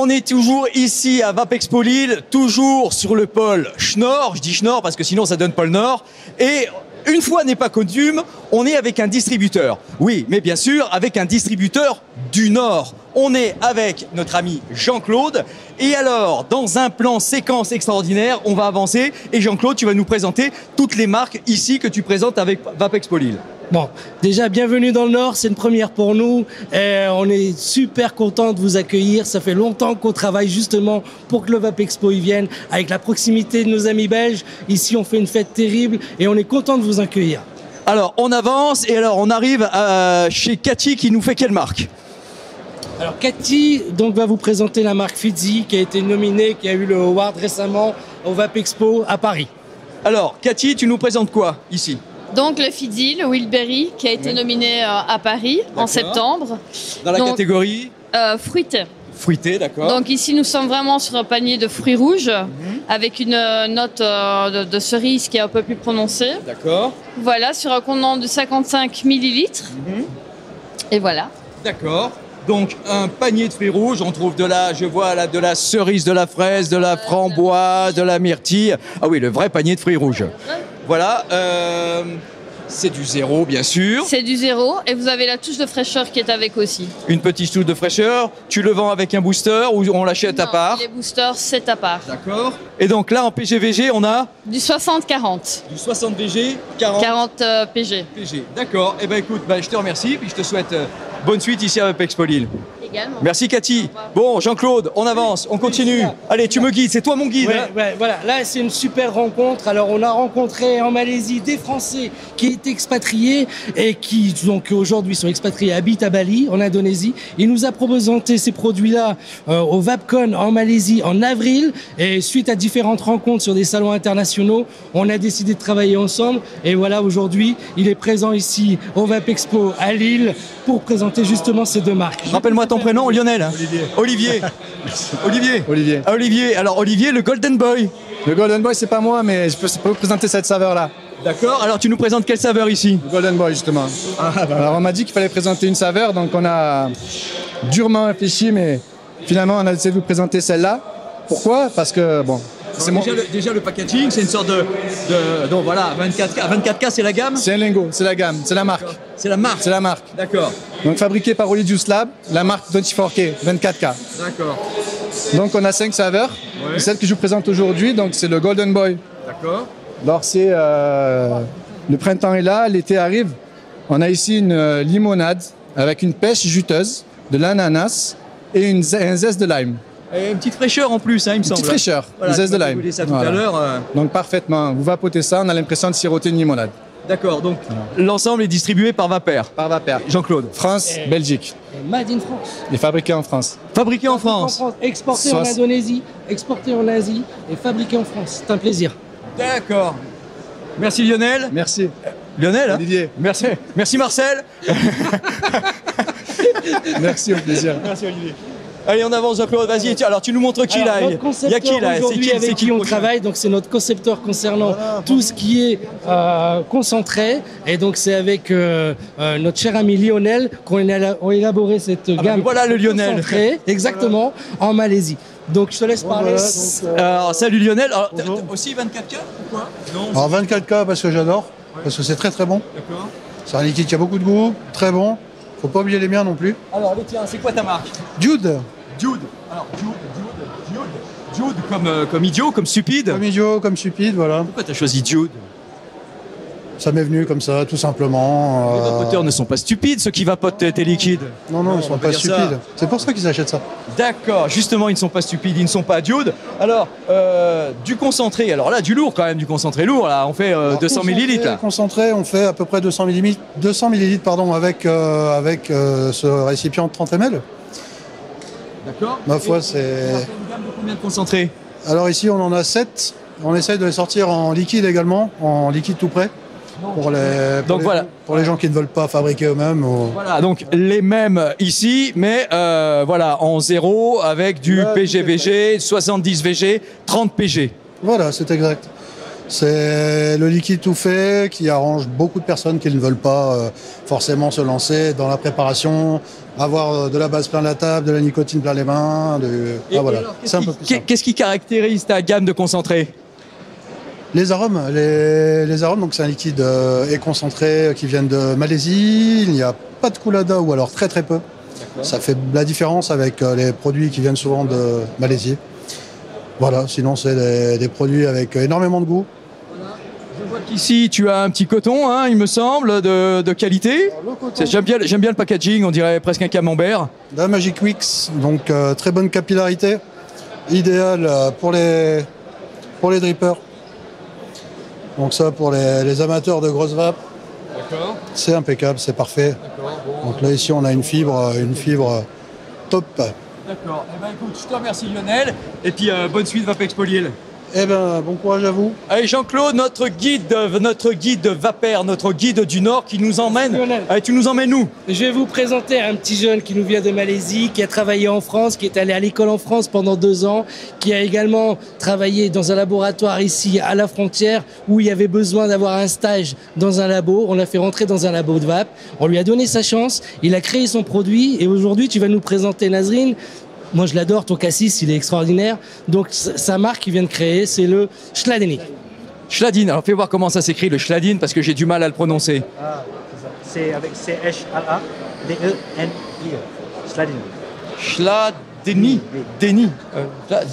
On est toujours ici à Vapexpo Lille, toujours sur le pôle Schnorr. Je dis Schnorr parce que sinon ça donne pôle Nord. Et une fois n'est pas coutume, on est avec un distributeur. Oui, mais bien sûr, avec un distributeur du Nord. On est avec notre ami Jean-Claude. Et alors, dans un plan séquence extraordinaire, on va avancer. Et Jean-Claude, tu vas nous présenter toutes les marques ici que tu présentes avec Vapexpo Lille. Bon, déjà, bienvenue dans le Nord, c'est une première pour nous. Et on est super content de vous accueillir. Ça fait longtemps qu'on travaille justement pour que le Vapexpo y vienne, avec la proximité de nos amis belges. Ici, on fait une fête terrible et on est content de vous accueillir. Alors, on avance et alors on arrive chez Cathy qui nous fait quelle marque ? Alors, Cathy donc, va vous présenter la marque Fizzy qui a été nominée, qui a eu le award récemment au Vapexpo à Paris. Alors, Cathy, tu nous présentes quoi ici ? Donc le Fizzy, le Wilberry, qui a été nominé à Paris en septembre. Dans la catégorie fruité. Fruité, d'accord. Donc ici, nous sommes vraiment sur un panier de fruits rouges, avec une note de cerise qui est un peu plus prononcée. D'accord. Voilà, sur un contenant de 55 millilitres. Et voilà. D'accord. Donc un panier de fruits rouges, on trouve je vois là, de la cerise, de la fraise, de la framboise, de la myrtille. Ah oui, le vrai panier de fruits rouges. Voilà, c'est du zéro bien sûr. C'est du zéro et vous avez la touche de fraîcheur qui est avec aussi. Une petite touche de fraîcheur, tu le vends avec un booster ou on l'achète à part ? Les boosters, c'est à part. D'accord. Et donc là en PGVG, on a du 60-40. Du 60 VG, 40 PG. D'accord, et ben écoute, je te remercie puis je te souhaite bonne suite ici à Vapexpo Lille. Également. Merci Cathy. Bon, Jean-Claude, on avance, on continue. Allez, tu me guides, c'est toi mon guide. Ouais, voilà, là c'est une super rencontre. Alors on a rencontré en Malaisie des Français qui étaient expatriés et qui donc aujourd'hui sont expatriés, habitent à Bali, en Indonésie. Il nous a présenté ces produits-là au Vapcon en Malaisie en avril. Et suite à différentes rencontres sur des salons internationaux, on a décidé de travailler ensemble. Et voilà, aujourd'hui, il est présent ici au Vapexpo à Lille pour présenter justement ces deux marques. Rappelle-moi ton prénom, Lionel. Olivier. Olivier. Alors Olivier, le Golden Boy. Le Golden Boy, c'est pas moi, mais je peux vous présenter cette saveur-là. D'accord. Alors tu nous présentes quelle saveur ici ? Le Golden Boy, justement. Alors on m'a dit qu'il fallait présenter une saveur, donc on a durement réfléchi, mais finalement on a décidé de vous présenter celle-là. Pourquoi ? Parce que bon. Déjà le packaging, c'est une sorte donc voilà, 24K c'est la gamme ? C'est un lingot, c'est la gamme, c'est la marque. C'est la marque ? C'est la marque. D'accord. Donc fabriqué par Oli Juice Lab, la marque 24K, 24K. D'accord. Donc on a 5 saveurs. Ouais. Celle que je vous présente aujourd'hui, donc c'est le Golden Boy. D'accord. Alors c'est le printemps est là, l'été arrive. On a ici une limonade avec une pêche juteuse, de l'ananas et un zeste de lime. Et une petite fraîcheur en plus, il me semble. Une petite fraîcheur, voilà, une zeste de lime. Vous ça tout à l'heure. Donc parfaitement, vous vapotez ça, on a l'impression de siroter une limonade. D'accord, donc l'ensemble est distribué par Vaper. Par Vaper. Jean-Claude. France, Belgique. Made in France. Et fabriqué en France. Fabriqué en France. Exporté en Indonésie, exporté en Asie et fabriqué en France. C'est un plaisir. D'accord. Merci Lionel. Merci. Lionel. Olivier. Merci. Merci Marcel. Merci, au plaisir. Merci Olivier. Allez, on avance, Jean-Claude, vas-y. Alors, tu nous montres qui là ? Il y a qui là ? C'est qui avec qui on travaille. Donc, c'est notre concepteur concernant tout ce qui est concentré. Et donc, c'est avec notre cher ami Lionel qu'on a élaboré cette gamme. Voilà le Lionel. Concentré, exactement, en Malaisie. Donc, je te laisse parler. Alors, salut Lionel. Alors, aussi 24K ou quoi ? Non. Alors, 24K parce que j'adore, parce que c'est très très bon. D'accord. C'est un liquide qui a beaucoup de goût, très bon. Faut pas oublier les miens non plus. Alors, les tiens, c'est quoi ta marque ? Jude. Jude. Alors, Jude comme idiot, comme stupide. Comme idiot, comme stupide, voilà. Pourquoi t'as choisi Jude ? Ça m'est venu comme ça, tout simplement. Les vapoteurs ne sont pas stupides, ceux qui vapotent tes liquides. Non, ils ne sont pas stupides. C'est pour ça qu'ils achètent ça. D'accord, justement, ils ne sont pas stupides, ils ne sont pas Jude. Alors, du concentré, alors là, du lourd quand même, du concentré lourd, là, on fait 200 millilitres. Là. Concentré, on fait à peu près 200 millilitres avec ce récipient de 30 ml. D'accord. Ma foi, c'est... Une gamme de combien de concentrés ? Alors ici, on en a 7. On essaye de les sortir en liquide également, en liquide tout prêt. Pour les gens qui ne veulent pas fabriquer eux-mêmes. Voilà, donc les mêmes ici, mais voilà, en zéro avec du PGVG, 70 VG, 30 PG. Voilà, c'est exact. C'est le liquide tout fait qui arrange beaucoup de personnes qui ne veulent pas forcément se lancer dans la préparation, avoir de la base plein la table, de la nicotine plein les mains. Voilà. C'est un peu plus simple. Qu'est-ce qui caractérise ta gamme de concentrés? Les arômes. Les arômes, donc c'est un liquide et concentré qui viennent de Malaisie. Il n'y a pas de coulada ou alors très très peu. Ça fait la différence avec les produits qui viennent souvent de Malaisie. Voilà, sinon c'est des produits avec énormément de goût. Je vois qu'ici tu as un petit coton, hein, il me semble, de qualité. J'aime bien le packaging, on dirait presque un camembert. La Magic Wix, donc très bonne capillarité, idéal pour les drippers. Donc ça pour les amateurs de grosses vapes. D'accord. C'est impeccable, c'est parfait. Bon. Donc là ici on a une fibre top. D'accord. Eh ben écoute, je te remercie Lionel. Et puis bonne suite Vapexpo Lille. Eh ben bon courage à vous. Allez Jean-Claude, notre guide Vapeur, notre guide du Nord qui nous emmène. Lionel. Allez, tu nous emmènes où? Je vais vous présenter un petit jeune qui nous vient de Malaisie, qui a travaillé en France, qui est allé à l'école en France pendant 2 ans, qui a également travaillé dans un laboratoire ici à la frontière où il y avait besoin d'avoir un stage dans un labo. On l'a fait rentrer dans un labo de vape. On lui a donné sa chance. Il a créé son produit et aujourd'hui tu vas nous présenter Nazrine. Moi, je l'adore, ton cassis, il est extraordinaire. Donc, sa marque qu'il vient de créer, c'est le Schladini. Schladin. Alors, fais voir comment ça s'écrit, le Schladin, parce que j'ai du mal à le prononcer. Ah, c'est avec C-H-L-A-D-E-N-I-E. Schladini. Schladini. Deni.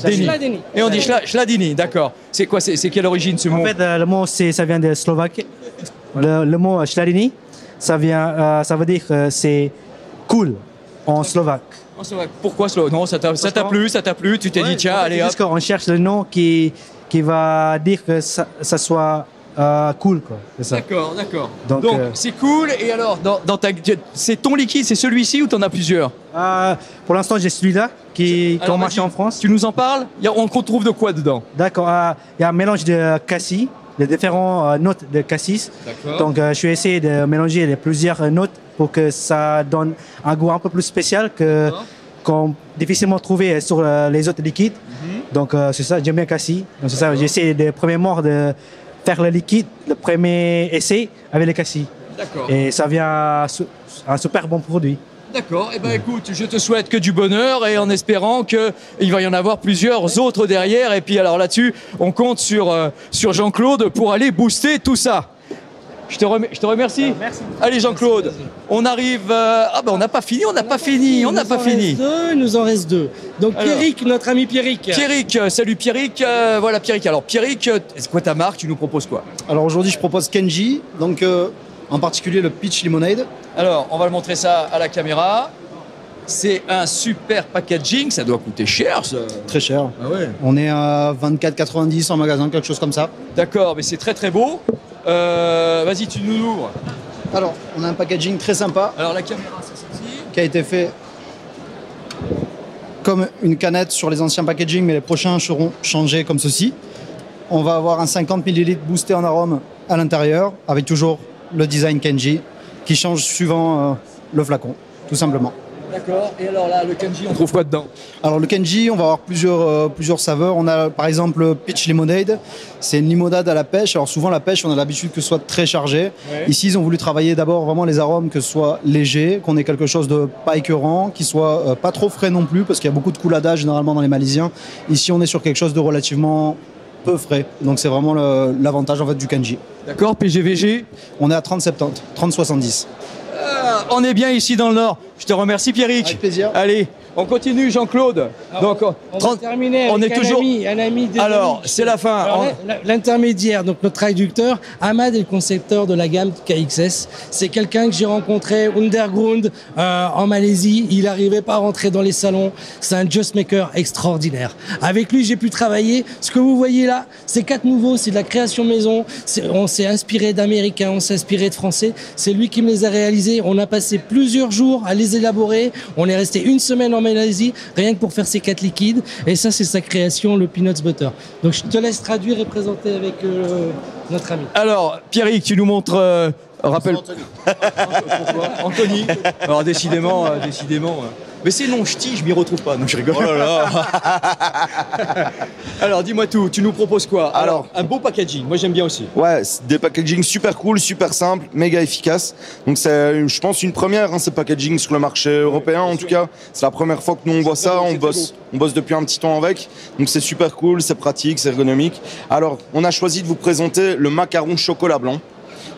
Schladini. Et on dit Schladini, d'accord. C'est quoi, c'est quelle origine ce mot? En fait, le mot, ça vient de Slovaque. Le mot Schladini, ça veut dire que c'est cool en slovaque. Pourquoi Slovaque? Non, ça t'a plu, tu t'es dit tiens, allez hop. Parce qu'on cherche le nom qui va dire que ça soit cool, quoi. C'est ça. D'accord. Donc c'est cool. Et alors, c'est ton liquide, c'est celui-ci ou t'en as plusieurs? Pour l'instant, j'ai celui-là qui ont marché en France. Tu nous en parles? On retrouve de quoi dedans? D'accord. Il y a un mélange de cassis, de différentes notes de cassis. Donc, je vais essayer de mélanger plusieurs notes pour que ça donne un goût un peu plus spécial qu'on difficilement trouvé sur les autres liquides. Donc, c'est ça, j'aime bien cassis. Donc, c'est ça, j'essaie de premièrement de faire le liquide, le premier essai avec les cassis. D'accord. Et ça vient un super bon produit. D'accord. Eh ben écoute, je te souhaite que du bonheur et en espérant qu'il va y en avoir plusieurs autres derrière. Et puis alors là-dessus, on compte sur Jean-Claude pour aller booster tout ça. Je te remercie. Merci. Allez Jean-Claude, on arrive... on n'a pas fini. Il nous en reste 2. Donc alors, Pierrick, notre ami Pierrick. Pierrick, salut Pierrick. Voilà Pierrick. Alors Pierrick, c'est quoi ta marque? Tu nous proposes quoi? Alors aujourd'hui je propose Kenji, donc en particulier le Peach Lemonade. Alors on va le montrer ça à la caméra. C'est un super packaging, ça doit coûter cher ça. Très cher. Ah ouais. On est à 24,90 en magasin, quelque chose comme ça. D'accord, mais c'est très très beau. Vas-y, tu nous l'ouvres. Alors, on a un packaging très sympa. Alors la caméra, c'est celle-ci. Qui a été fait comme une canette sur les anciens packaging, mais les prochains seront changés comme ceci. On va avoir un 50 ml boosté en arôme à l'intérieur, avec toujours le design Kenji, qui change suivant le flacon, tout simplement. D'accord, et alors là, le Kenji, on trouve quoi dedans? Alors le Kenji, on va avoir plusieurs saveurs. On a par exemple le Peach Lemonade, c'est une limonade à la pêche. Alors souvent la pêche, on a l'habitude que ce soit très chargé. Ouais. Ici, ils ont voulu travailler d'abord vraiment les arômes, que ce soit léger, qu'on ait quelque chose de pas écœurant, qui soit pas trop frais non plus, parce qu'il y a beaucoup de coulada généralement dans les Malaisiens. Ici, on est sur quelque chose de relativement peu frais. Donc c'est vraiment l'avantage en fait du Kenji. D'accord, PGVG? On est à 30,70, 30,70. On est bien ici dans le Nord. Je te remercie Pierrick. Avec plaisir. Allez, on continue Jean-Claude. Donc on va terminer avec un ami de alors, c'est la fin. L'intermédiaire, donc notre traducteur, Ahmad est le concepteur de la gamme KXS. C'est quelqu'un que j'ai rencontré underground en Malaisie. Il n'arrivait pas à rentrer dans les salons. C'est un just maker extraordinaire. Avec lui, j'ai pu travailler. Ce que vous voyez là, c'est 4 nouveaux, c'est de la création maison. On s'est inspiré d'Américains, on s'est inspiré de Français. C'est lui qui me les a réalisés. On a passé plusieurs jours à les élaborer. On est resté 1 semaine en Malaisie, rien que pour faire ces 4 liquides. Et ça, c'est sa création, le Peanuts Butter. Donc, je te laisse traduire et présenter avec notre ami. Alors, Pierrick, tu nous montres... rappelle... Anthony. Alors, décidément... Mais ces noms ch'tis, je m'y retrouve pas, donc je rigole. Oh là là. Alors dis-moi tout, tu nous proposes quoi? Alors, un beau packaging, moi j'aime bien aussi. Ouais, c'est des packaging super cool, super simple, méga efficace. Donc c'est, je pense, une première, hein, ces packaging sur le marché européen en tout cas. C'est la première fois que nous on voit ça, on bosse depuis un petit temps avec. Donc c'est super cool, c'est pratique, c'est ergonomique. Alors, on a choisi de vous présenter le macaron chocolat blanc.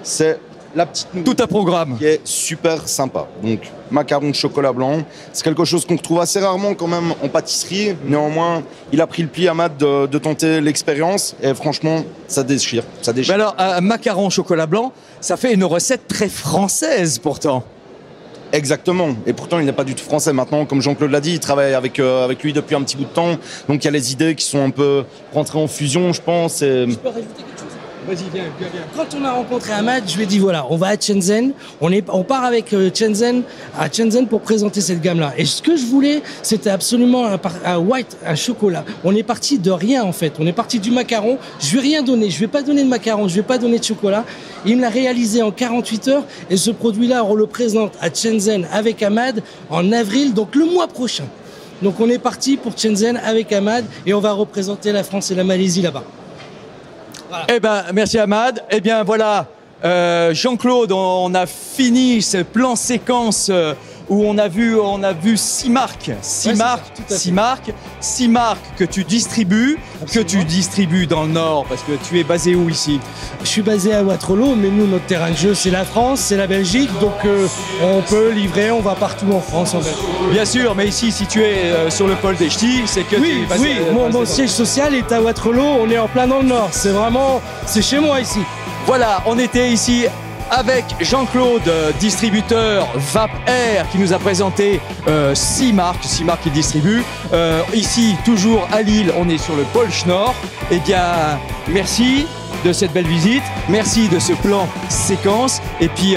C'est la petite tout un programme qui est super sympa. Donc macaron chocolat blanc, c'est quelque chose qu'on retrouve assez rarement quand même en pâtisserie. Néanmoins, il a pris le pli à Matt de tenter l'expérience et franchement, ça déchire, ça déchire. Mais alors, un macaron chocolat blanc, ça fait une recette très française pourtant. Exactement. Et pourtant, il n'est pas du tout français. Maintenant, comme Jean-Claude l'a dit, il travaille avec lui depuis un petit bout de temps. Donc, il y a les idées qui sont un peu rentrées en fusion, je pense. Et... Je peux rajouter quelque chose? Vas-y, viens. Quand on a rencontré Ahmad, je lui ai dit voilà, on va à Shenzhen, on part avec Shenzhen pour présenter cette gamme-là. Et ce que je voulais, c'était absolument un chocolat. On est parti de rien en fait. On est parti du macaron. Je lui ai rien donné. Je vais pas donner de macaron. Je vais pas donner de chocolat. Il me l'a réalisé en 48 heures. Et ce produit-là, on le présente à Shenzhen avec Ahmad en avril, donc le mois prochain. Donc on est parti pour Shenzhen avec Ahmad et on va représenter la France et la Malaisie là-bas. Voilà. Eh ben, merci Ahmad. Eh bien, voilà, Jean-Claude, on a fini ce plan séquence où on a vu 6 marques. 6 marques que tu distribues, dans le Nord, parce que tu es basé où ici? Je suis basé à Waterloo, mais nous, notre terrain de jeu, c'est la France, c'est la Belgique, donc on peut livrer, on va partout en France en fait. Bien sûr, mais ici, si tu es sur le pôle des Ch'tis, c'est que tu es basé... Oui, mon siège social est à Waterloo, on est en plein dans le Nord, c'est chez moi ici. Voilà, on était ici avec Jean-Claude, distributeur Vap Air, qui nous a présenté 6 marques qu'il distribue. Ici, toujours à Lille, on est sur le pôle Schnorr. Eh bien, merci de cette belle visite, merci de ce plan séquence, et puis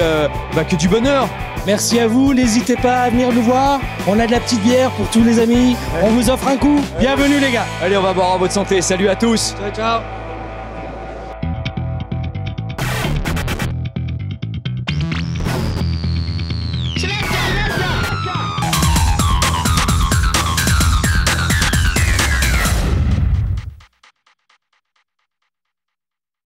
que du bonheur. Merci à vous, n'hésitez pas à venir nous voir. On a de la petite bière pour tous les amis. On vous offre un coup. Bienvenue les gars. Allez, on va boire à votre santé. Salut à tous. Ciao, ciao.